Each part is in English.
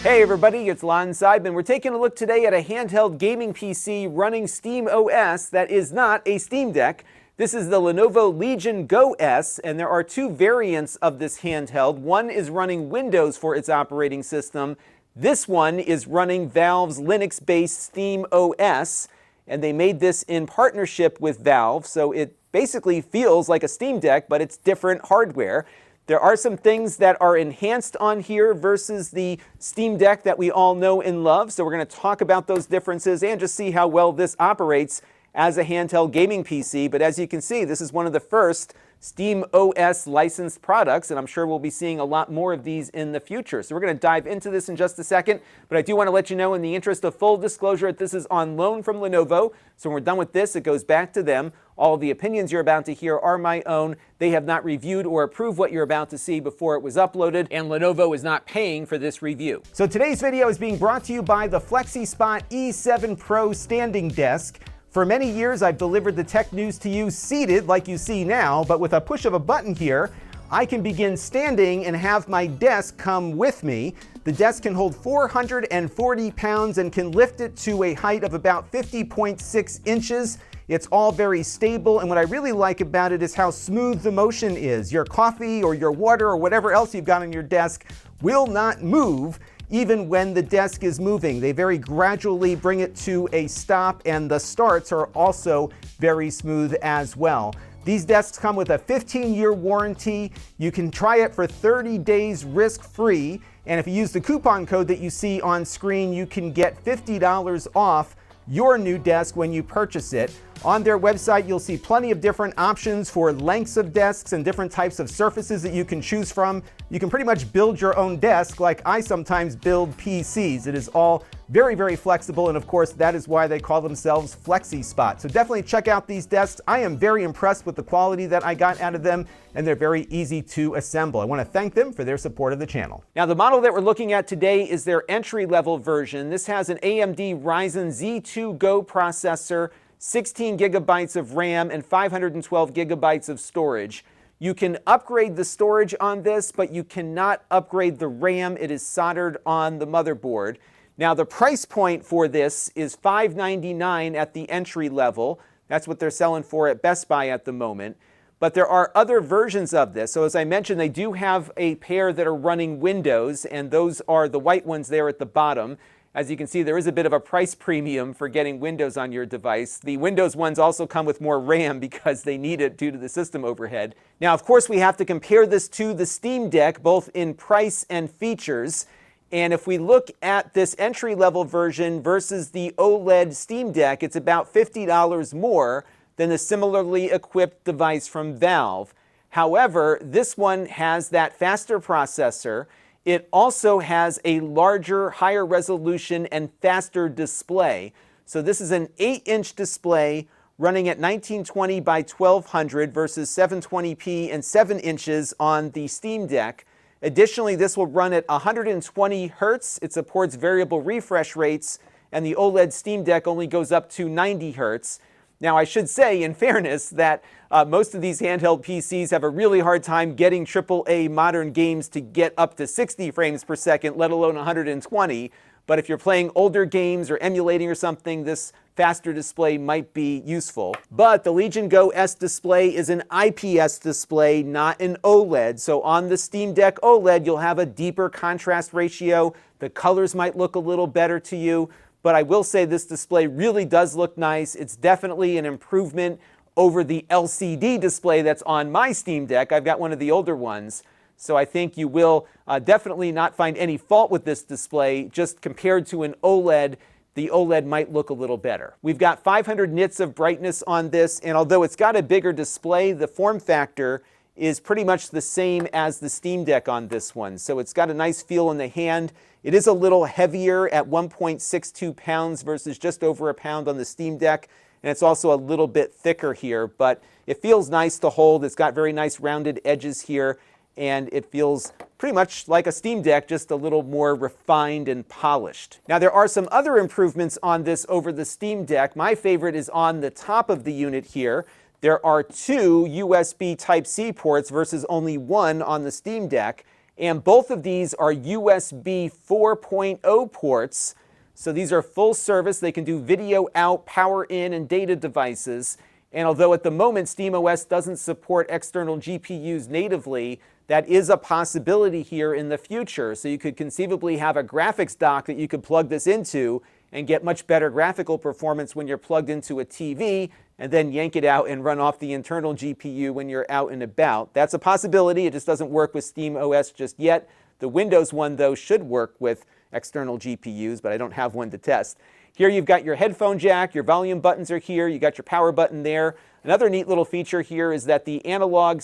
Hey everybody, it's Lon.TV, and we're taking a look today at a handheld gaming PC running SteamOS that is not a Steam Deck. This is the Lenovo Legion Go S, and there are two variants of this handheld. One is running Windows for its operating system. This one is running Valve's Linux-based SteamOS, and they made this in partnership with Valve, so it basically feels like a Steam Deck, but it's different hardware. There are some things that are enhanced on here versus the Steam Deck that we all know and love, so we're going to talk about those differences and just see how well this operates as a handheld gaming PC. But as you can see, this is one of the first SteamOS licensed products, and I'm sure we'll be seeing a lot more of these in the future. So we're going to dive into this in just a second, but I do want to let you know, in the interest of full disclosure, that this is on loan from Lenovo. So when we're done with this, it goes back to them. All the opinions you're about to hear are my own. They have not reviewed or approved what you're about to see before it was uploaded, and Lenovo is not paying for this review. So today's video is being brought to you by the Flexispot E7 Pro standing desk. For many years, I've delivered the tech news to you seated like you see now, but with a push of a button here, I can begin standing and have my desk come with me. The desk can hold 440 pounds and can lift it to a height of about 50.6 inches. It's all very stable, and what I really like about it is how smooth the motion is. Your coffee or your water or whatever else you've got on your desk will not move even when the desk is moving. They very gradually bring it to a stop, and the starts are also very smooth as well. These desks come with a 15-year warranty. You can try it for 30 days risk-free, and if you use the coupon code that you see on screen, you can get $50 off your new desk when you purchase it. On their website, you'll see plenty of different options for lengths of desks and different types of surfaces that you can choose from. You can pretty much build your own desk like I sometimes build PCs. It is all very, very flexible, and of course, that is why they call themselves Flexispot. So definitely check out these desks. I am very impressed with the quality that I got out of them, and they're very easy to assemble. I want to thank them for their support of the channel. Now, the model that we're looking at today is their entry-level version. This has an AMD Ryzen Z2 Go processor, 16 gigabytes of RAM, and 512 gigabytes of storage. You can upgrade the storage on this, but you cannot upgrade the RAM. It is soldered on the motherboard. Now, the price point for this is $599 at the entry level. That's what they're selling for at Best Buy at the moment. But there are other versions of this. So as I mentioned, they do have a pair that are running Windows, and those are the white ones there at the bottom. As you can see, there is a bit of a price premium for getting Windows on your device. The Windows ones also come with more RAM because they need it due to the system overhead. Now, of course, we have to compare this to the Steam Deck, both in price and features. And if we look at this entry-level version versus the OLED Steam Deck, it's about $50 more than the similarly equipped device from Valve. However, this one has that faster processor. It also has a larger, higher resolution and faster display. So this is an 8-inch display running at 1920 by 1200 versus 720p and 7 inches on the Steam Deck. Additionally, this will run at 120 Hertz. It supports variable refresh rates, and the OLED Steam Deck only goes up to 90 Hertz. Now, I should say, in fairness, that most of these handheld PCs have a really hard time getting AAA modern games to get up to 60 frames per second, let alone 120. But if you're playing older games or emulating or something, this faster display might be useful. But the Legion Go S display is an IPS display, not an OLED. So on the Steam Deck OLED, you'll have a deeper contrast ratio. The colors might look a little better to you. But I will say this display really does look nice. It's definitely an improvement over the LCD display that's on my Steam Deck. I've got one of the older ones. So I think you will definitely not find any fault with this display. Just compared to an OLED, the OLED might look a little better. We've got 500 nits of brightness on this, and although it's got a bigger display, the form factor is pretty much the same as the Steam Deck on this one. So it's got a nice feel in the hand. It is a little heavier at 1.62 pounds versus just over a pound on the Steam Deck. And it's also a little bit thicker here, but it feels nice to hold. It's got very nice rounded edges here, and it feels pretty much like a Steam Deck, just a little more refined and polished. Now, there are some other improvements on this over the Steam Deck. My favorite is on the top of the unit here. There are two USB Type-C ports versus only one on the Steam Deck. And both of these are USB 4.0 ports. So these are full service. They can do video out, power in, and data devices. And although at the moment SteamOS doesn't support external GPUs natively, that is a possibility here in the future. So you could conceivably have a graphics dock that you could plug this into and get much better graphical performance when you're plugged into a TV, and then yank it out and run off the internal GPU when you're out and about. That's a possibility. It just doesn't work with SteamOS just yet. The Windows one, though, should work with external GPUs, but I don't have one to test. Here you've got your headphone jack, your volume buttons are here, you got your power button there. Another neat little feature here is that the analog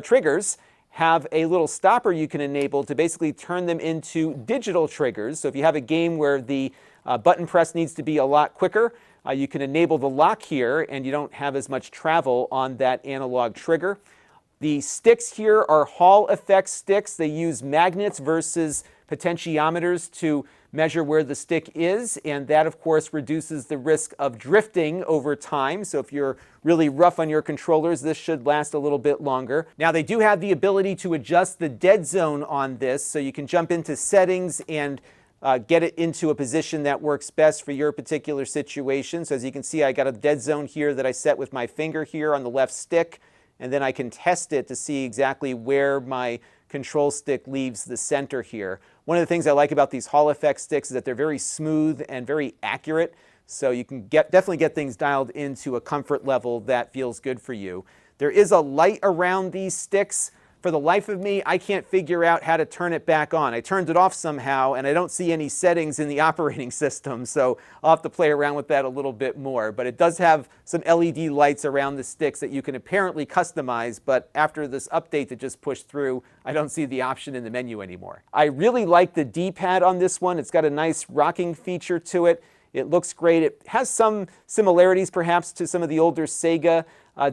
triggers have a little stopper you can enable to basically turn them into digital triggers. So if you have a game where the button press needs to be a lot quicker, you can enable the lock here and you don't have as much travel on that analog trigger. The sticks here are Hall effect sticks. They use magnets versus potentiometers to measure where the stick is, and that of course reduces the risk of drifting over time. So if you're really rough on your controllers, this should last a little bit longer. Now they do have the ability to adjust the dead zone on this, so you can jump into settings and get it into a position that works best for your particular situation. So as you can see, I got a dead zone here that I set with my finger here on the left stick, and then I can test it to see exactly where my control stick leaves the center here. One of the things I like about these Hall effect sticks is that they're very smooth and very accurate, so you can definitely get things dialed into a comfort level that feels good for you. There is a light around these sticks. For the life of me, I can't figure out how to turn it back on. I turned it off somehow, and I don't see any settings in the operating system, so I'll have to play around with that a little bit more. But it does have some LED lights around the sticks that you can apparently customize, but after this update that just pushed through, I don't see the option in the menu anymore. I really like the D-pad on this one. It's got a nice rocking feature to it. It looks great. It has some similarities perhaps to some of the older Sega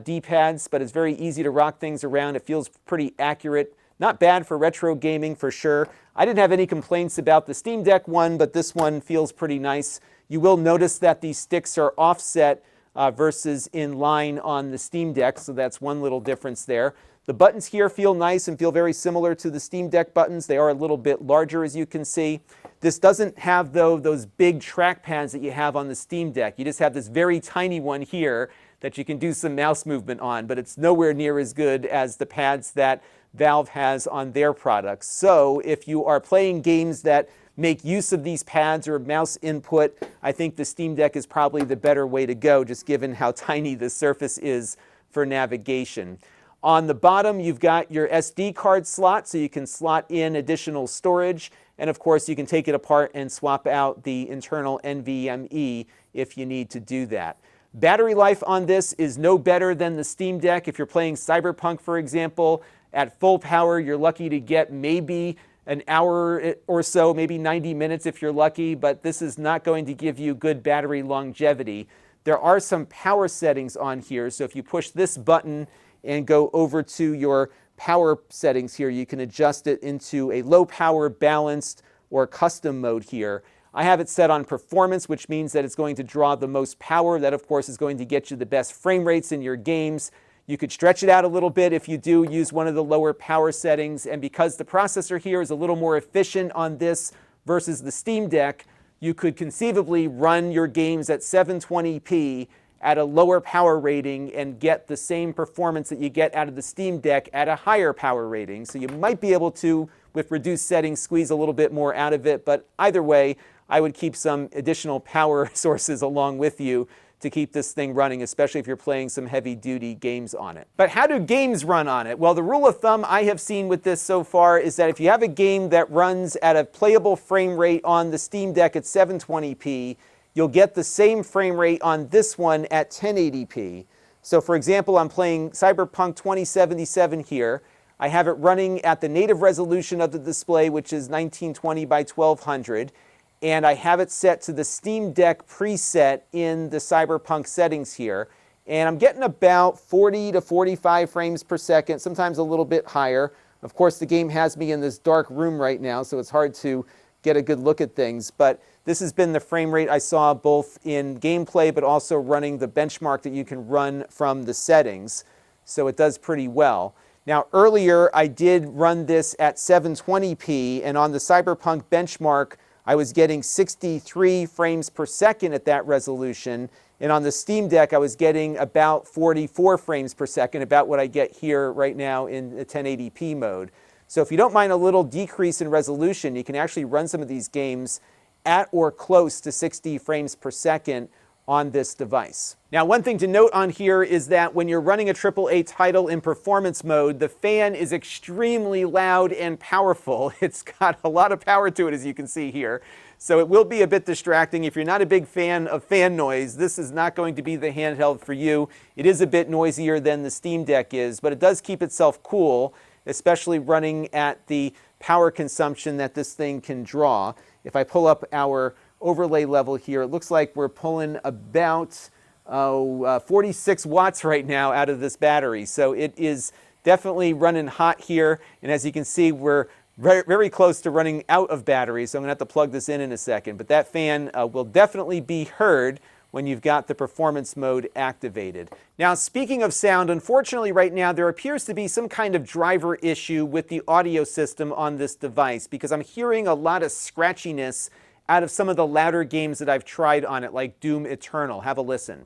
D-pads, but it's very easy to rock things around. It feels pretty accurate. Not bad for retro gaming for sure. I didn't have any complaints about the Steam Deck one, but this one feels pretty nice. You will notice that these sticks are offset versus in line on the Steam Deck, so that's one little difference there. The buttons here feel nice and feel very similar to the Steam Deck buttons. They are a little bit larger, as you can see. This doesn't have, though, those big trackpads that you have on the Steam Deck. You just have this very tiny one here that you can do some mouse movement on, but it's nowhere near as good as the pads that Valve has on their products. So if you are playing games that make use of these pads or mouse input, I think the Steam Deck is probably the better way to go, just given how tiny the surface is for navigation. On the bottom, you've got your SD card slot, so you can slot in additional storage. And of course, you can take it apart and swap out the internal NVMe if you need to do that. Battery life on this is no better than the Steam Deck. If you're playing Cyberpunk, for example, at full power, you're lucky to get maybe an hour or so, maybe 90 minutes if you're lucky, but this is not going to give you good battery longevity. There are some power settings on here, so if you push this button and go over to your power settings here, you can adjust it into a low power, balanced, or custom mode here. I have it set on performance, which means that it's going to draw the most power. That, of course, is going to get you the best frame rates in your games. You could stretch it out a little bit if you do use one of the lower power settings. And because the processor here is a little more efficient on this versus the Steam Deck, you could conceivably run your games at 720p at a lower power rating and get the same performance that you get out of the Steam Deck at a higher power rating. So you might be able to, with reduced settings, squeeze a little bit more out of it. But either way, I would keep some additional power sources along with you to keep this thing running, especially if you're playing some heavy-duty games on it. But how do games run on it? Well, the rule of thumb I have seen with this so far is that if you have a game that runs at a playable frame rate on the Steam Deck at 720p, you'll get the same frame rate on this one at 1080p. So for example, I'm playing Cyberpunk 2077 here. I have it running at the native resolution of the display, which is 1920 by 1200. And I have it set to the Steam Deck preset in the Cyberpunk settings here. And I'm getting about 40 to 45 frames per second, sometimes a little bit higher. Of course, the game has me in this dark room right now, so it's hard to get a good look at things. But this has been the frame rate I saw both in gameplay, but also running the benchmark that you can run from the settings. So it does pretty well. Now earlier I did run this at 720p, and on the Cyberpunk benchmark I was getting 63 frames per second at that resolution, and on the Steam Deck I was getting about 44 frames per second, about what I get here right now in the 1080p mode. So if you don't mind a little decrease in resolution, you can actually run some of these games at or close to 60 frames per second on this device. Now, one thing to note on here is that when you're running a AAA title in performance mode, the fan is extremely loud and powerful. It's got a lot of power to it, as you can see here. So it will be a bit distracting. If you're not a big fan of fan noise, this is not going to be the handheld for you. It is a bit noisier than the Steam Deck is, but it does keep itself cool, especially running at the power consumption that this thing can draw. If I pull up our overlay level here, it looks like we're pulling about 46 watts right now out of this battery. So it is definitely running hot here. And as you can see, we're very, very close to running out of battery. So I'm going to have to plug this in a second. But that fan will definitely be heard when you've got the performance mode activated. Now, speaking of sound, unfortunately right now there appears to be some kind of driver issue with the audio system on this device, because I'm hearing a lot of scratchiness out of some of the louder games that I've tried on it, like Doom Eternal. Have a listen.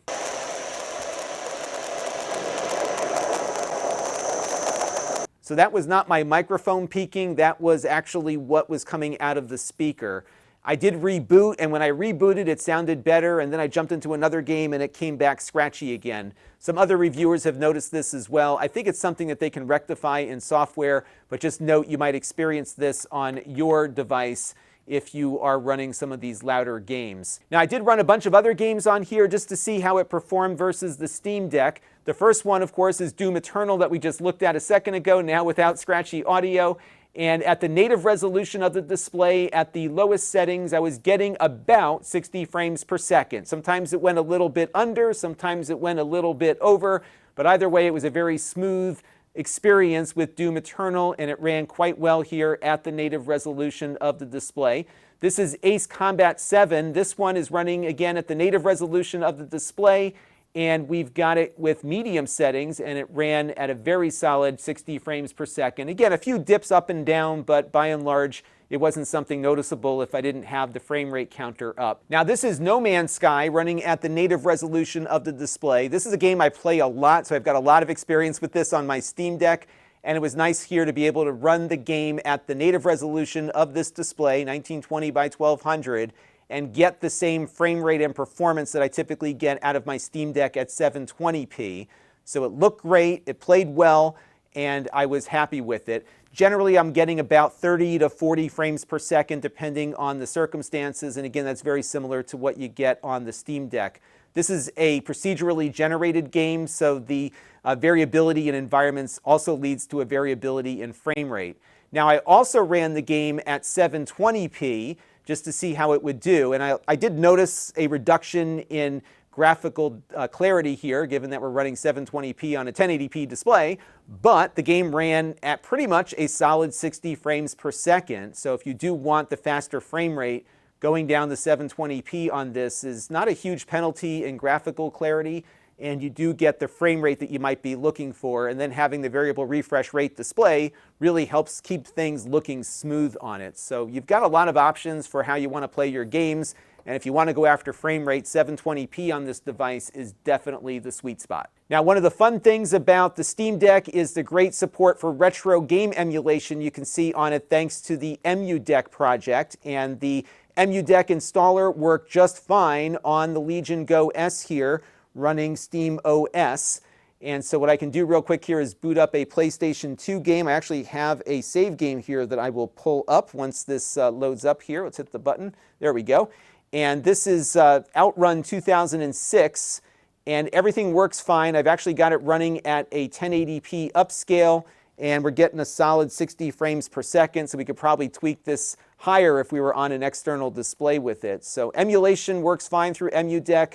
So that was not my microphone peaking, that was actually what was coming out of the speaker. I did reboot, and when I rebooted it sounded better, and then I jumped into another game and it came back scratchy again. Some other reviewers have noticed this as well. I think it's something that they can rectify in software, but just note you might experience this on your device if you are running some of these louder games. Now, I did run a bunch of other games on here just to see how it performed versus the Steam Deck. The first one, of course, is Doom Eternal that we just looked at a second ago, now without scratchy audio. And at the native resolution of the display, at the lowest settings, I was getting about 60 frames per second. Sometimes it went a little bit under, sometimes it went a little bit over, but either way, it was a very smooth experience with Doom Eternal, and it ran quite well here at the native resolution of the display. This is Ace Combat 7. This one is running again at the native resolution of the display, and we've got it with medium settings, and it ran at a very solid 60 frames per second. Again, a few dips up and down, but by and large, it wasn't something noticeable if I didn't have the frame rate counter up. Now, this is No Man's Sky running at the native resolution of the display. This is a game I play a lot, so I've got a lot of experience with this on my Steam Deck, and it was nice here to be able to run the game at the native resolution of this display, 1920 by 1200, and get the same frame rate and performance that I typically get out of my Steam Deck at 720p. So it looked great, it played well, and I was happy with it. Generally, I'm getting about 30 to 40 frames per second depending on the circumstances, and again, that's very similar to what you get on the Steam Deck. This is a procedurally generated game, so the variability in environments also leads to a variability in frame rate. Now, I also ran the game at 720p just to see how it would do, and I did notice a reduction in graphical clarity here, given that we're running 720p on a 1080p display, but the game ran at pretty much a solid 60 frames per second. So if you do want the faster frame rate, going down to 720p on this is not a huge penalty in graphical clarity, and you do get the frame rate that you might be looking for, and then having the variable refresh rate display really helps keep things looking smooth on it. So you've got a lot of options for how you want to play your games, and if you want to go after frame rate, 720p on this device is definitely the sweet spot. Now, one of the fun things about the Steam Deck is the great support for retro game emulation you can see on it thanks to the Emudeck project, and the Emudeck installer worked just fine on the Legion Go S here running SteamOS. And so what I can do real quick here is boot up a PlayStation 2 game. I actually have a save game here that I will pull up once this loads up here. Let's hit the button. There we go. And this is Outrun 2006, and everything works fine. I've actually got it running at a 1080p upscale, and we're getting a solid 60 frames per second, so we could probably tweak this higher if we were on an external display with it. So emulation works fine through Emudeck.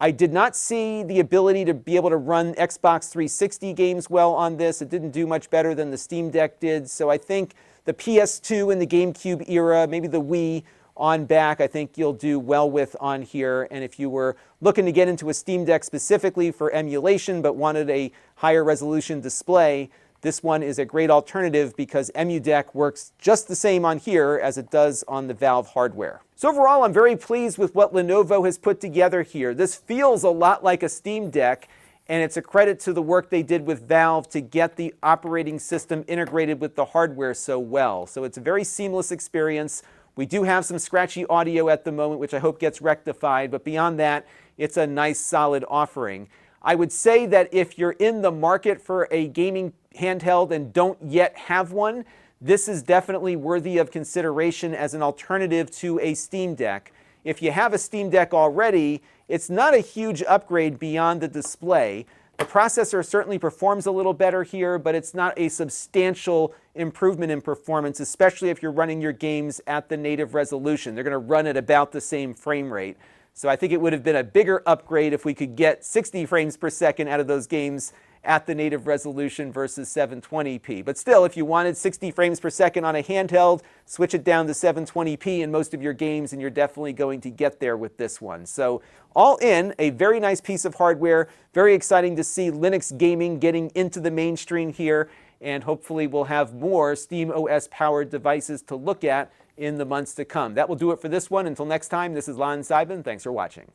I did not see the ability to be able to run Xbox 360 games well on this. It didn't do much better than the Steam Deck did, so I think the PS2 and the GameCube era, maybe the Wii, on back, I think you'll do well with on here. And if you were looking to get into a Steam Deck specifically for emulation but wanted a higher resolution display, this one is a great alternative because Emudeck works just the same on here as it does on the Valve hardware. So overall, I'm very pleased with what Lenovo has put together here. This feels a lot like a Steam Deck, and it's a credit to the work they did with Valve to get the operating system integrated with the hardware so well. So it's a very seamless experience. We do have some scratchy audio at the moment, which I hope gets rectified, but beyond that, it's a nice, solid offering. I would say that if you're in the market for a gaming handheld and don't yet have one, this is definitely worthy of consideration as an alternative to a Steam Deck. If you have a Steam Deck already, it's not a huge upgrade beyond the display. The processor certainly performs a little better here, but it's not a substantial improvement in performance, especially if you're running your games at the native resolution. They're going to run at about the same frame rate. So I think it would have been a bigger upgrade if we could get 60 frames per second out of those games at the native resolution versus 720p. But still, if you wanted 60 frames per second on a handheld, switch it down to 720p in most of your games, and you're definitely going to get there with this one. So all in, a very nice piece of hardware. Very exciting to see Linux gaming getting into the mainstream here, and hopefully we'll have more SteamOS-powered devices to look at in the months to come. That will do it for this one. Until next time, this is Lon.TV. Thanks for watching.